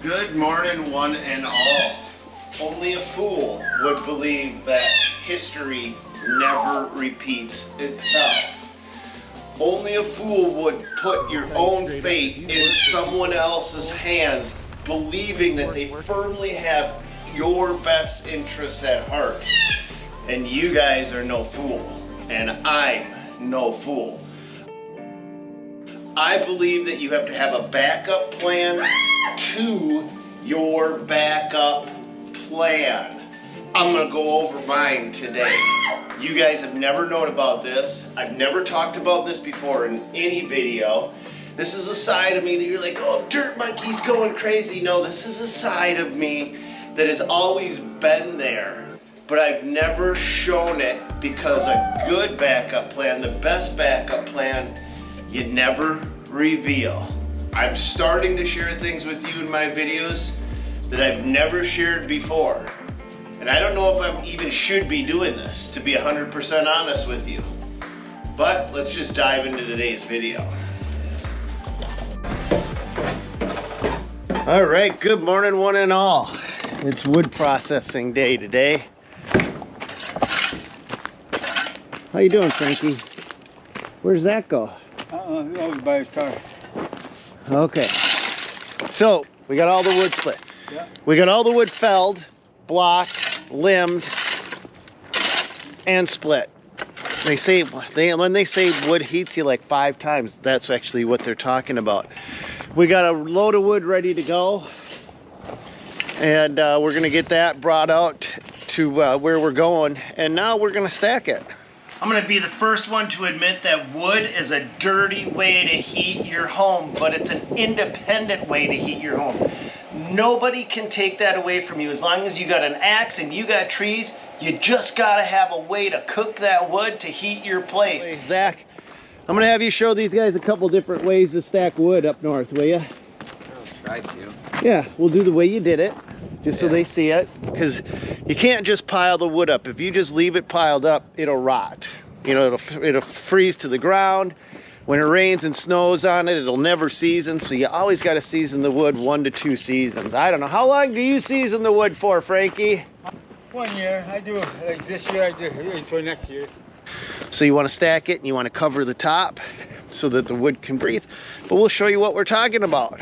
Good morning, one and all. Only a fool would believe that history never repeats itself. Only a fool would put your own fate in someone else's hands, believing that they firmly have your best interests at heart. And you guys are no fool, and I'm no fool. I believe that you have to have a backup plan to your backup plan. I'm gonna go over mine today. You guys have never known about this. I've never talked about this before in any video. This is a side of me that you're like, oh, Dirt Monkey's going crazy. No, this is a side of me that has always been there, but I've never shown it because a good backup plan, the best backup plan, you never reveal. I'm starting to share things with you in my videos that I've never shared before. And I don't know if I even should be doing this, to be 100% honest with you. But let's just dive into today's video. All right, good morning, one and all. It's wood processing day today. How you doing, Frankie? Where's that go? Over by his car. Okay, so we got all the wood split. Yeah. We got all the wood felled, blocked, limbed, and split. They say when they say wood heats you like 5 times, that's actually what they're talking about. We got a load of wood ready to go, and we're gonna get that brought out to where we're going, and now we're gonna stack it. I'm gonna be the first one to admit that wood is a dirty way to heat your home, but it's an independent way to heat your home. Nobody can take that away from you. As long as you got an axe and you got trees, you just gotta have a way to cook that wood to heat your place. Hey, Zach, I'm gonna have you show these guys a couple different ways to stack wood up north, will you? I'll try to. Yeah, we'll do the way you did it, just so they see it, because you can't just pile the wood up. If you just leave it piled up, it'll rot. You know, it'll freeze to the ground. When it rains and snows on it, it'll never season, so you always got to season the wood 1 to 2 seasons. I don't know, how long do you season the wood for, Frankie? 1 year. I do, like this year, I do it for next year. So you want to stack it and you want to cover the top so that the wood can breathe. But we'll show you what we're talking about.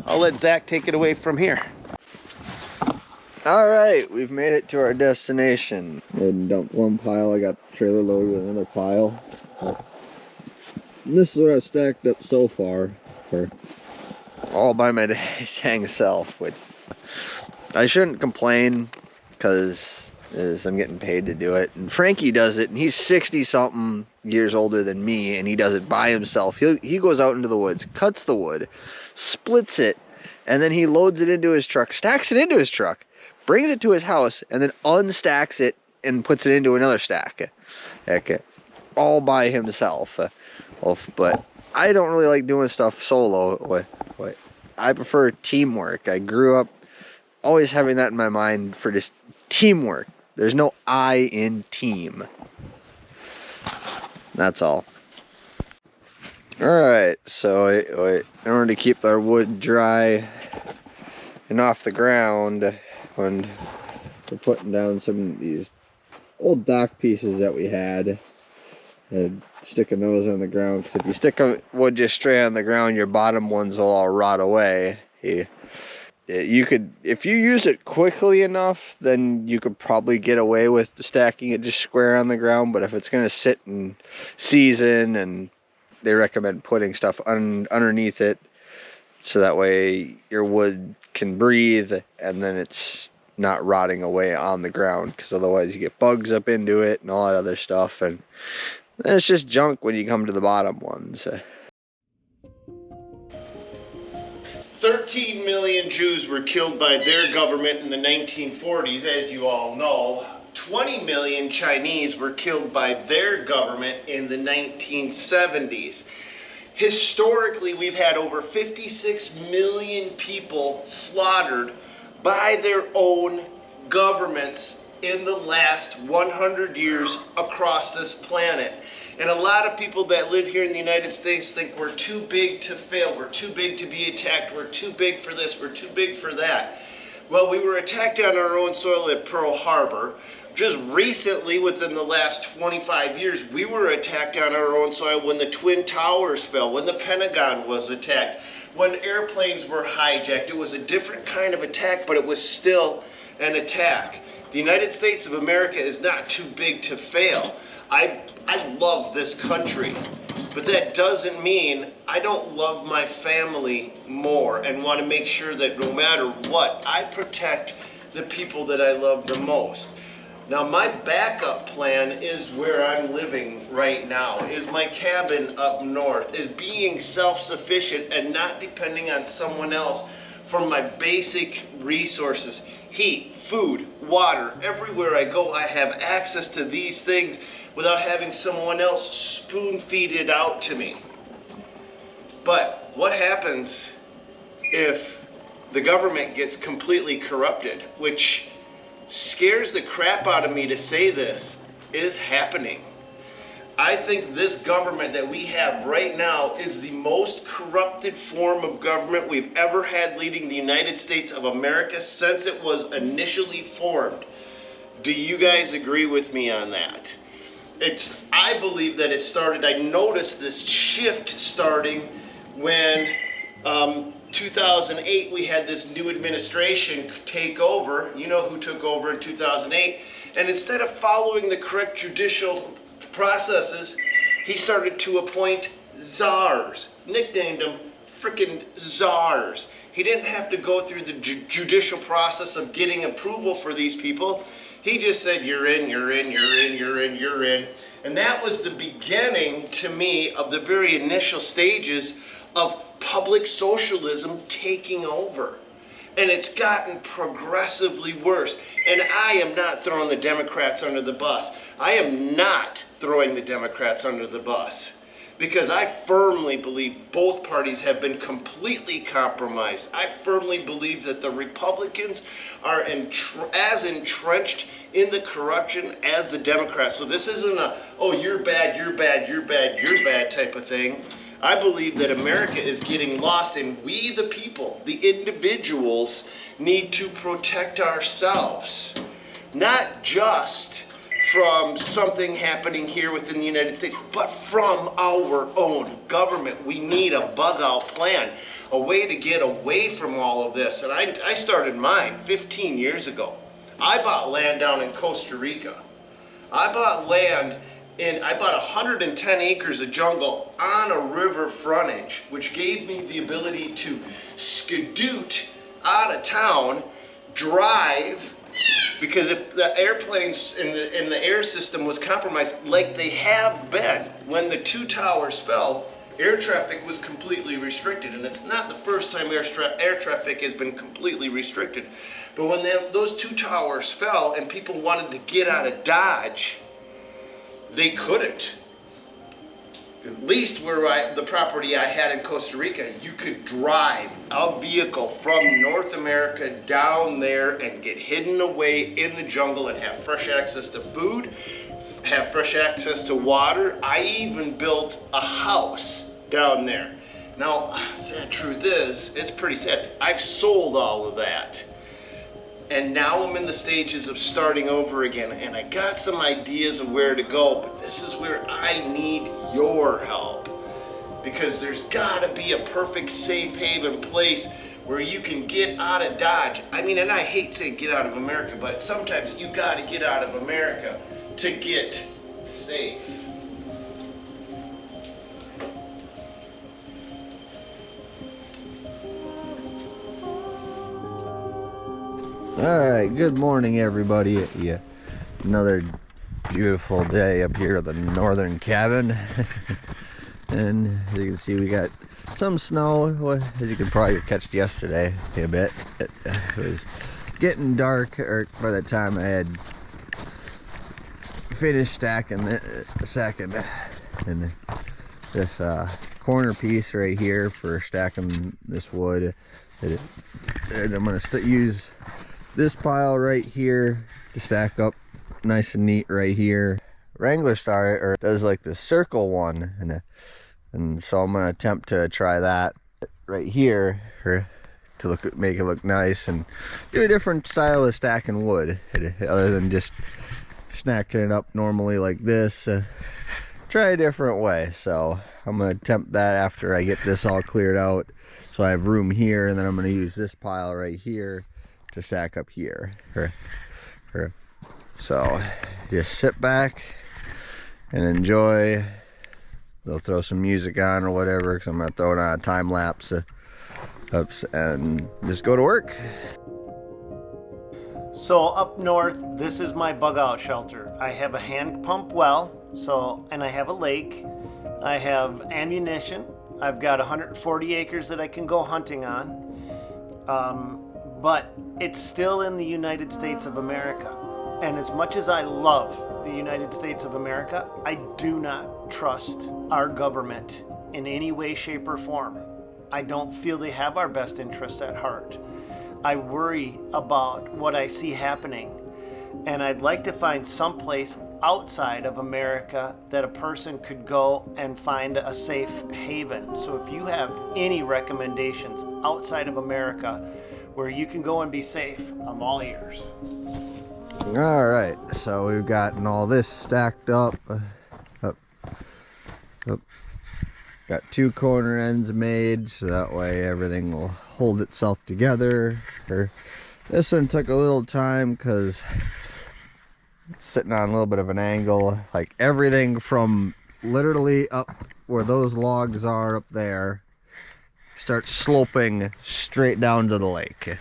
I'll let Zach take it away from here. all right, we've made it to our destination. And dumped one pile. I got the trailer loaded with another pile. And this is what I've stacked up so far, for all by my dang self, which I shouldn't complain, because I'm getting paid to do it. And Frankie does it, and he's 60 something years older than me, and he does it by himself. He goes out into the woods, cuts the wood, splits it, and then he loads it into his truck, stacks it into his truck, brings it to his house, and then unstacks it and puts it into another stack. Okay, all by himself. But I don't really like doing stuff solo. I prefer teamwork. I grew up always having that in my mind for just teamwork. There's no I in team. That's all. Alright, so in order to keep our wood dry and off the ground, when we're putting down some of these old dock pieces that we had, and sticking those on the ground, because if you stick wood just straight on the ground, your bottom ones will all rot away. You could, if you use it quickly enough, then you could probably get away with stacking it just square on the ground. But if it's going to sit and season, and they recommend putting stuff underneath it, so that way your wood can breathe and then it's not rotting away on the ground, because otherwise you get bugs up into it and all that other stuff, and it's just junk when you come to the bottom ones. 13 million Jews were killed by their government in the 1940s, as you all know. 20 million Chinese were killed by their government in the 1970s. Historically, we've had over 56 million people slaughtered by their own governments in the last 100 years across this planet. And a lot of people that live here in the United States think we're too big to fail, we're too big to be attacked, we're too big for this, we're too big for that. Well, we were attacked on our own soil at Pearl Harbor. Just recently, within the last 25 years, we were attacked on our own soil when the Twin Towers fell, when the Pentagon was attacked, when airplanes were hijacked. It was a different kind of attack, but it was still an attack. The United States of America is not too big to fail. I love this country, but that doesn't mean I don't love my family more and want to make sure that no matter what, I protect the people that I love the most. Now, my backup plan is where I'm living right now, is my cabin up north, is being self-sufficient and not depending on someone else for my basic resources. Heat, food, water, everywhere I go, I have access to these things without having someone else spoon feed it out to me. But what happens if the government gets completely corrupted, which scares the crap out of me to say this, is happening. I think this government that we have right now is the most corrupted form of government we've ever had leading the United States of America since it was initially formed. Do you guys agree with me on that? I believe that it started, I noticed this shift starting when 2008 we had this new administration take over. You know who took over in 2008. And instead of following the correct judicial processes, he started to appoint czars. Nicknamed them frickin' czars. He didn't have to go through the judicial process of getting approval for these people. He just said, you're in, you're in, you're in, you're in, you're in. And that was the beginning, to me, of the very initial stages of public socialism taking over. And it's gotten progressively worse. And I am not throwing the Democrats under the bus. I am not throwing the Democrats under the bus. Because I firmly believe both parties have been completely compromised. I firmly believe that the Republicans are as entrenched in the corruption as the Democrats. So this isn't a, oh, you're bad, you're bad, you're bad, you're bad type of thing. I believe that America is getting lost, and we, the people, the individuals, need to protect ourselves. Not just from something happening here within the United States, but from our own government. We need a bug-out plan, a way to get away from all of this. And I started mine 15 years ago. I bought land down in Costa Rica. I bought land I bought 110 acres of jungle on a river frontage, which gave me the ability to skedoot out of town, drive, because if the airplanes in the air system was compromised, like they have been, when the two towers fell, air traffic was completely restricted. And it's not the first time air traffic has been completely restricted. But when those two towers fell and people wanted to get out of Dodge, they couldn't. At least where the property I had in Costa Rica, you could drive a vehicle from North America down there and get hidden away in the jungle and have fresh access to food, have fresh access to water. I even built a house down there. Now, sad truth is, it's pretty sad. I've sold all of that. And now I'm in the stages of starting over again, and I got some ideas of where to go, but this is where I need your help. Because there's gotta be a perfect safe haven place where you can get out of Dodge. I mean, and I hate saying get out of America, but sometimes you gotta get out of America to get safe. All right, good morning, everybody. Yeah, another beautiful day up here at the northern cabin. And as you can see, we got some snow. Well, as you could probably catch yesterday a bit. It was getting dark by the time I had finished stacking the second. And this corner piece right here for stacking this wood. And I'm going to use this pile right here to stack up nice and neat right here. Wrangler Star does like the circle one, and so I'm gonna attempt to try that right here to make it look nice and do a different style of stacking wood other than just snacking it up normally like this. Try a different way. So I'm gonna attempt that after I get this all cleared out, so I have room here, and then I'm gonna use this pile right here to stack up here. So just sit back and enjoy. They'll throw some music on or whatever, because I'm gonna throw it on a time lapse and just go to work. So up north, this is my bug out shelter. I have a hand pump well, and I have a lake. I have ammunition. I've got 140 acres that I can go hunting on. But it's still in the United States of America. And as much as I love the United States of America, I do not trust our government in any way, shape, or form. I don't feel they have our best interests at heart. I worry about what I see happening, and I'd like to find someplace outside of America that a person could go and find a safe haven. So if you have any recommendations outside of America where you can go and be safe, I'm all ears. All right, so we've gotten all this stacked up. Got 2 corner ends made, so that way everything will hold itself together. This one took a little time because it's sitting on a little bit of an angle. Like everything from literally up where those logs are up there starts sloping straight down to the lake.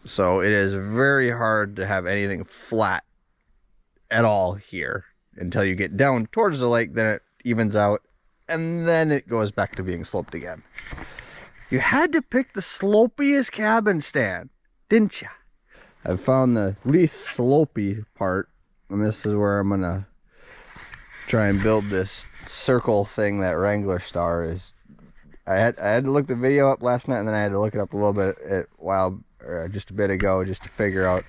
So it is very hard to have anything flat at all here until you get down towards the lake. Then it evens out, and then it goes back to being sloped again. You had to pick the slopiest cabin stand, didn't you? I found the least slopey part, and this is where I'm gonna try and build this circle thing that Wrangler Star is. I had to look the video up last night, and then I had to look it up a little bit just a bit ago, just to figure out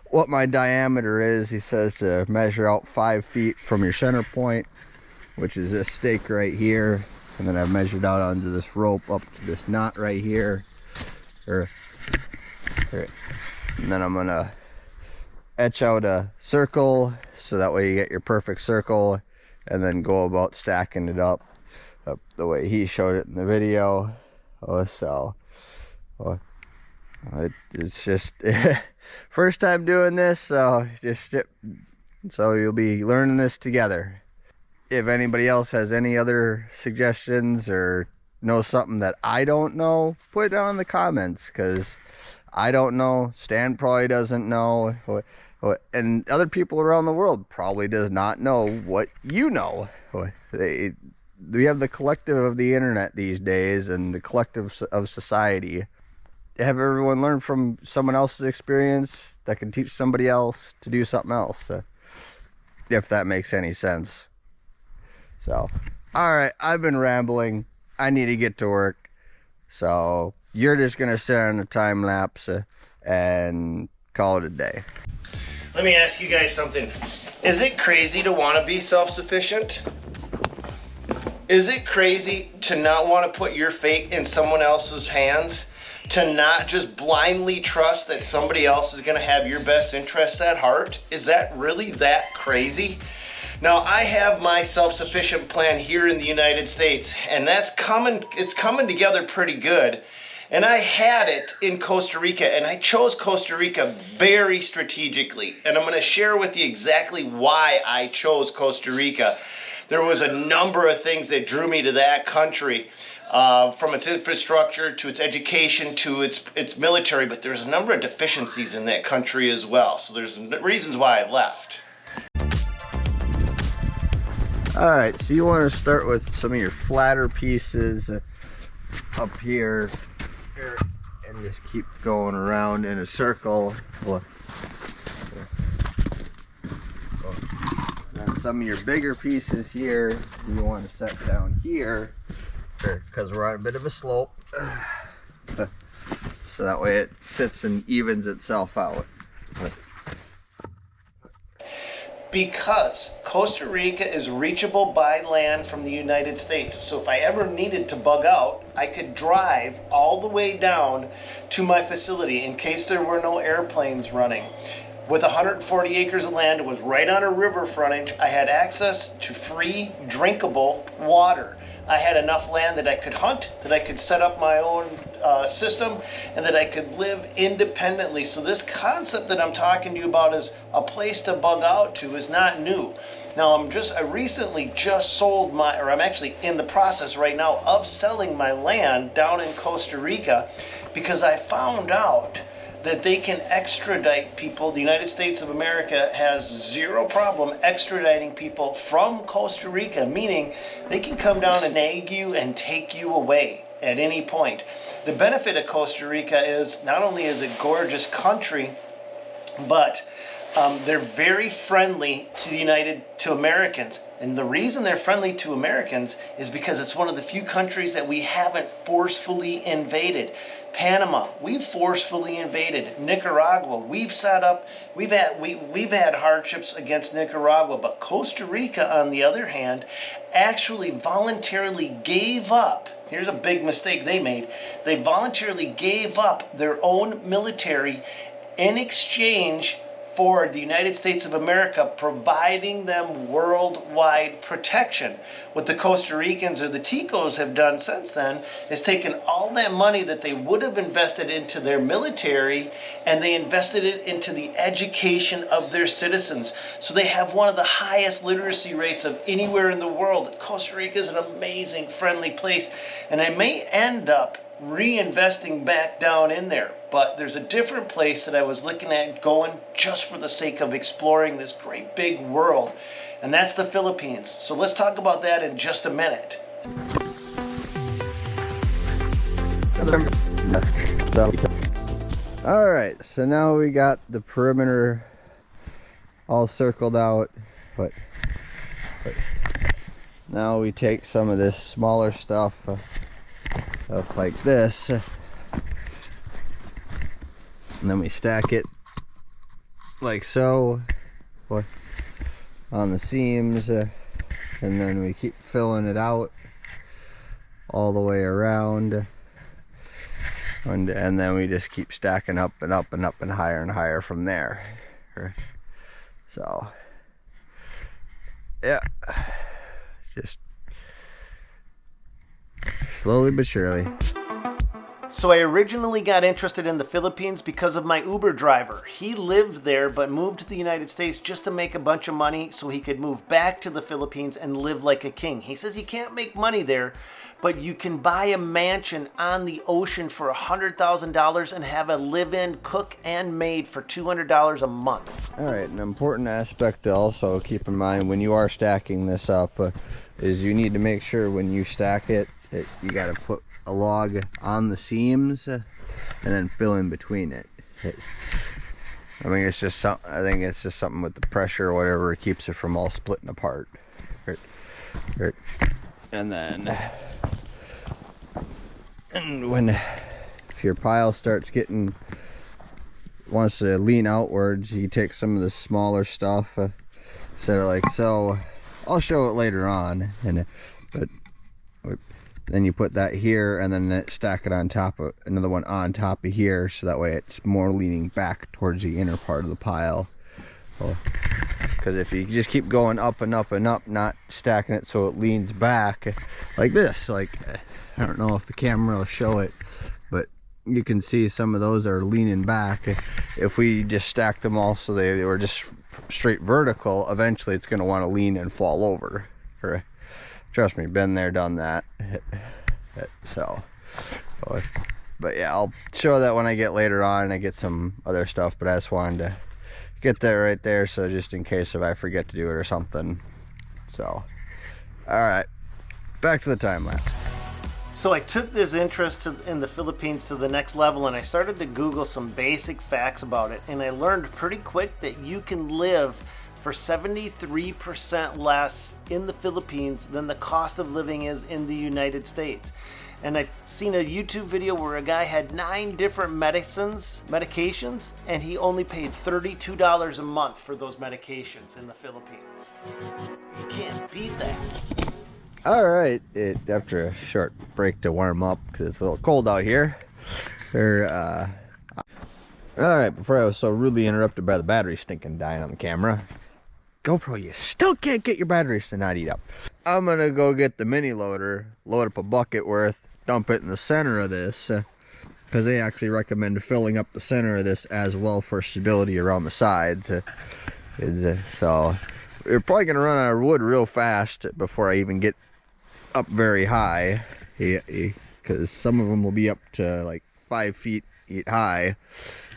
what my diameter is. He says to measure out 5 feet from your center point, which is this stake right here, and then I've measured out onto this rope up to this knot right here. And then I'm gonna etch out a circle, so that way you get your perfect circle, and then go about stacking it up the way he showed it in the video. It's just first time doing this, so you'll be learning this together. If anybody else has any other suggestions or knows something that I don't know, put it down in the comments, because I don't know, Stan probably doesn't know, and other people around the world probably does not know what you know. We have the collective of the internet these days, and the collective of society. Have everyone learn from someone else's experience that can teach somebody else to do something else, if that makes any sense. So, all right, I've been rambling. I need to get to work. So you're just gonna sit on a time lapse and call it a day. Let me ask you guys something. Is it crazy to want to be self-sufficient? Is it crazy to not want to put your fate in someone else's hands? To not just blindly trust that somebody else is going to have your best interests at heart? Is that really that crazy? Now, I have my self-sufficient plan here in the United States, and it's coming together pretty good. And I had it in Costa Rica, and I chose Costa Rica very strategically. And I'm going to share with you exactly why I chose Costa Rica. There was a number of things that drew me to that country, from its infrastructure to its education to its military, but there's a number of deficiencies in that country as well. So there's reasons why I left. All right, so you want to start with some of your flatter pieces up here, and just keep going around in a circle. Then some of your bigger pieces here, you want to set down here, because we're on a bit of a slope, so that way it sits and evens itself out. Because Costa Rica is reachable by land from the United States. So if I ever needed to bug out, I could drive all the way down to my facility in case there were no airplanes running. With 140 acres of land, it was right on a river frontage. I had access to free, drinkable water. I had enough land that I could hunt, that I could set up my own system, and that I could live independently. So this concept that I'm talking to you about as a place to bug out to is not new. Now I recently just sold I'm actually in the process right now of selling my land down in Costa Rica, because I found out that they can extradite people. The United States of America has zero problem extraditing people from Costa Rica, meaning they can come down and snag you and take you away at any point. The benefit of Costa Rica is not only is it a gorgeous country, but they're very friendly to Americans. And the reason they're friendly to Americans is because it's one of the few countries that we haven't forcefully invaded. Panama, we've forcefully invaded. Nicaragua, we've had hardships against Nicaragua, but Costa Rica, on the other hand, actually voluntarily gave up. Here's a big mistake they made. They voluntarily gave up their own military in exchange for the United States of America providing them worldwide protection. What the Costa Ricans or the Ticos have done since then is taken all that money that they would have invested into their military, and they invested it into the education of their citizens. So they have one of the highest literacy rates of anywhere in the world. Costa Rica is an amazing, friendly place, and I may end up reinvesting back down in there. But there's a different place that I was looking at going just for the sake of exploring this great big world, and that's the Philippines. So let's talk about that in just a minute. All right, so now we got the perimeter all circled out, but now we take some of this smaller stuff like this, and then we stack it like so on the seams, and then we keep filling it out all the way around, and then we just keep stacking up and up and up and higher from there. So yeah, just slowly but surely. So I originally got interested in the Philippines because of my Uber driver. He lived there but moved to the United States just to make a bunch of money so he could move back to the Philippines and live like a king. He says you can't make money there, but you can buy a mansion on the ocean for $100,000 and have a live-in cook and maid for $200 a month. All right, an important aspect to also keep in mind when you are stacking this up is you need to make sure when you stack it, you got to put a log on the seams and then fill in between it. I think it's just something with the pressure or whatever, it keeps it from all splitting apart. And then if your pile wants to lean outwards, you take some of the smaller stuff, so like so. I'll show it later on, but then you put that here and then stack it on top of another one on top of here, so that way it's more leaning back towards the inner part of the pile. Because if you just keep going up and up and up, not stacking it so it leans back like this, like I don't know if the camera will show it, but you can see some of those are leaning back. If we just stacked them all so they were just straight vertical, eventually it's going to want to lean and fall over. Trust me, been there, done that. So, but yeah, I'll show that when I get later on. I get some other stuff, but I just wanted to get that right there, so just in case if I forget to do it or something. So, all right, back to the time lapse. So I took this interest in the Philippines to the next level, and I started to Google some basic facts about it, and I learned pretty quick that you can live for 73% less in the Philippines than the cost of living is in the United States. And I seen a YouTube video where a guy had 9 different medications, and he only paid $32 a month for those medications in the Philippines. You can't beat that. All right, after a short break to warm up because it's a little cold out here. All right, before I was so rudely interrupted by the battery stinking dying on the camera. GoPro, you still can't get your batteries to not eat up. I'm gonna go get the mini loader, load up a bucket worth, dump it in the center of this, because they actually recommend filling up the center of this as well for stability around the sides. So we're probably gonna run out of wood real fast before I even get up very high, because some of them will be up to like 5 feet high.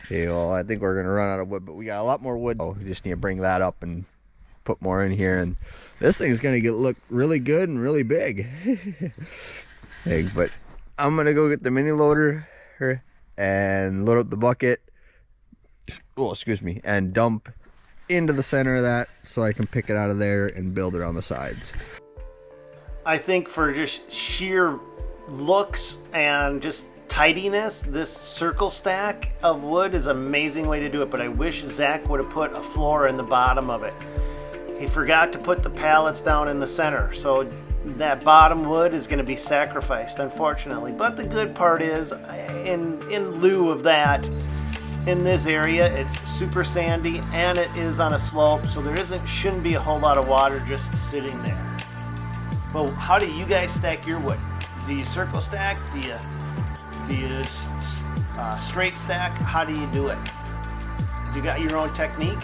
Well, I think we're gonna run out of wood, but we got a lot more wood. Oh, we just need to bring that up and put more in here, and this thing's gonna look really good and really big. But I'm gonna go get the mini loader and load up the bucket, oh excuse me, and dump into the center of that so I can pick it out of there and build it on the sides. I think for just sheer looks and just tidiness, this circle stack of wood is an amazing way to do it, but I wish Zach would have put a floor in the bottom of it. He forgot to put the pallets down in the center, so that bottom wood is going to be sacrificed, unfortunately. But the good part is, in lieu of that, in this area, it's super sandy and it is on a slope, so there shouldn't be a whole lot of water just sitting there. Well, how do you guys stack your wood? Do you circle stack? Do you straight stack? How do you do it? You got your own technique?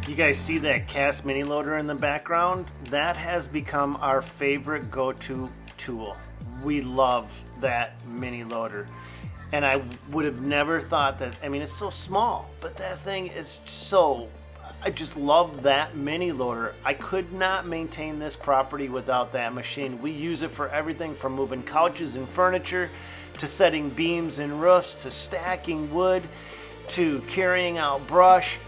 You guys see that cast mini loader in the background? That has become our favorite go-to tool. We love that mini loader. And I would have never thought that, I mean, it's so small, but that thing is so, I just love that mini loader. I could not maintain this property without that machine. We use it for everything from moving couches and furniture, to setting beams and roofs, to stacking wood, to carrying out brush.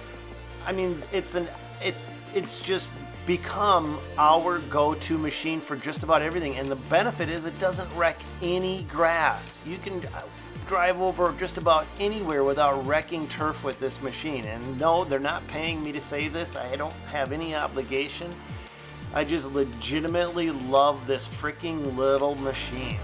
I mean, it's just become our go-to machine for just about everything. And the benefit is it doesn't wreck any grass. You can drive over just about anywhere without wrecking turf with this machine. And no, they're not paying me to say this. I don't have any obligation. I just legitimately love this freaking little machine.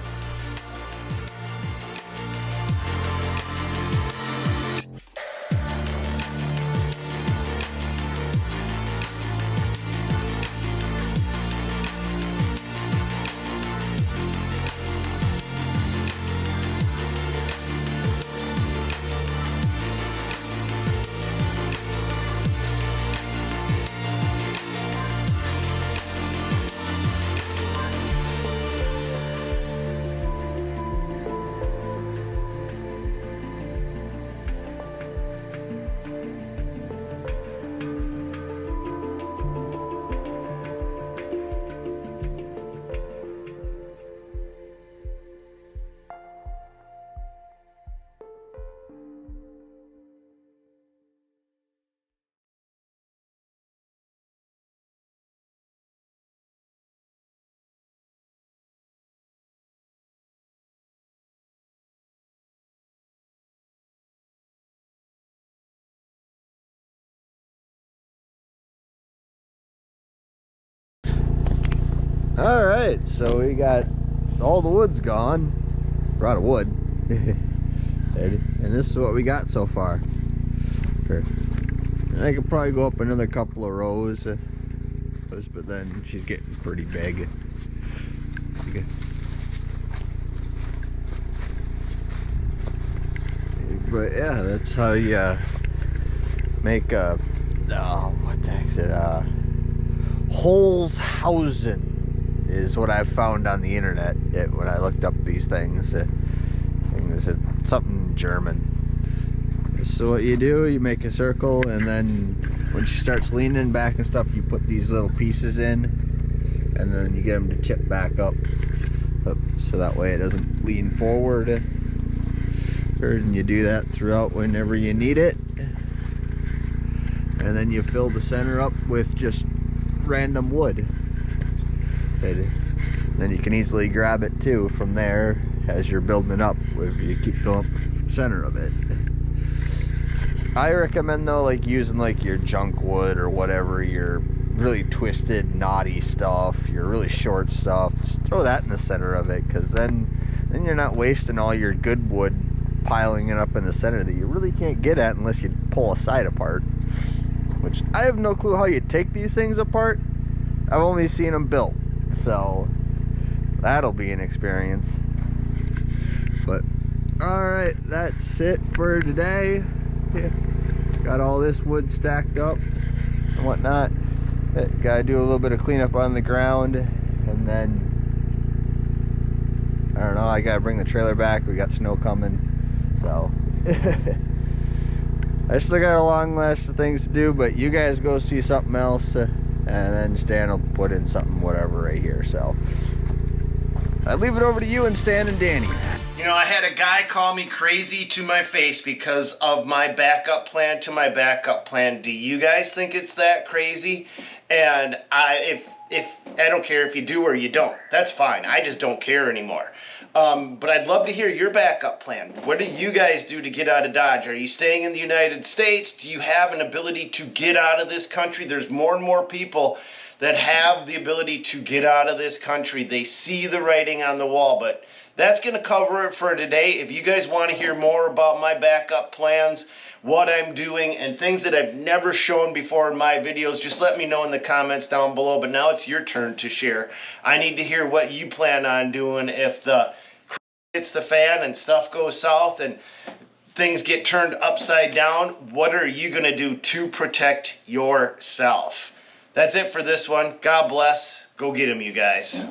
All right, so we got all the wood's gone. We're out of wood. And this is what we got so far. And I could probably go up another couple of rows, but then she's getting pretty big. But yeah, that's how you make a, what the heck is it? Holzhausen is what I've found on the internet when I looked up these things. It's something German. So what you do, you make a circle, and then when she starts leaning back and stuff, you put these little pieces in, and then you get them to tip back up. so that way it doesn't lean forward. And you do that throughout whenever you need it. And then you fill the center up with just random wood. Then you can easily grab it too from there as you're building it up if you keep filling up the center of it. I recommend though, like using like your junk wood or whatever, your really twisted knotty stuff, your really short stuff, just throw that in the center of it, because then you're not wasting all your good wood piling it up in the center that you really can't get at unless you pull a side apart, which I have no clue how you take these things apart. I've only seen them built, so that'll be an experience. But alright, that's it for today. Yeah. Got all this wood stacked up and whatnot. Gotta do a little bit of cleanup on the ground, and then I don't know, I gotta bring the trailer back. We got snow coming, so I still got a long list of things to do, but you guys go see something else, and then Stan will put in something whatever right here. So I leave it over to you and Stan and Danny. You know, I had a guy call me crazy to my face because of my backup plan to my backup plan. Do you guys think it's that crazy? And if I don't care if you do or you don't. That's fine. I just don't care anymore. But I'd love to hear your backup plan. What do you guys do to get out of Dodge? Are you staying in the United States? Do you have an ability to get out of this country? There's more and more people that have the ability to get out of this country. They see the writing on the wall, but that's going to cover it for today. If you guys want to hear more about my backup plans, what I'm doing, and things that I've never shown before in my videos, just let me know in the comments down below. But now it's your turn to share. I need to hear what you plan on doing if the hits the fan and stuff goes south and things get turned upside down. What are you going to do to protect yourself? That's it for this one. God bless. Go get 'em, you guys.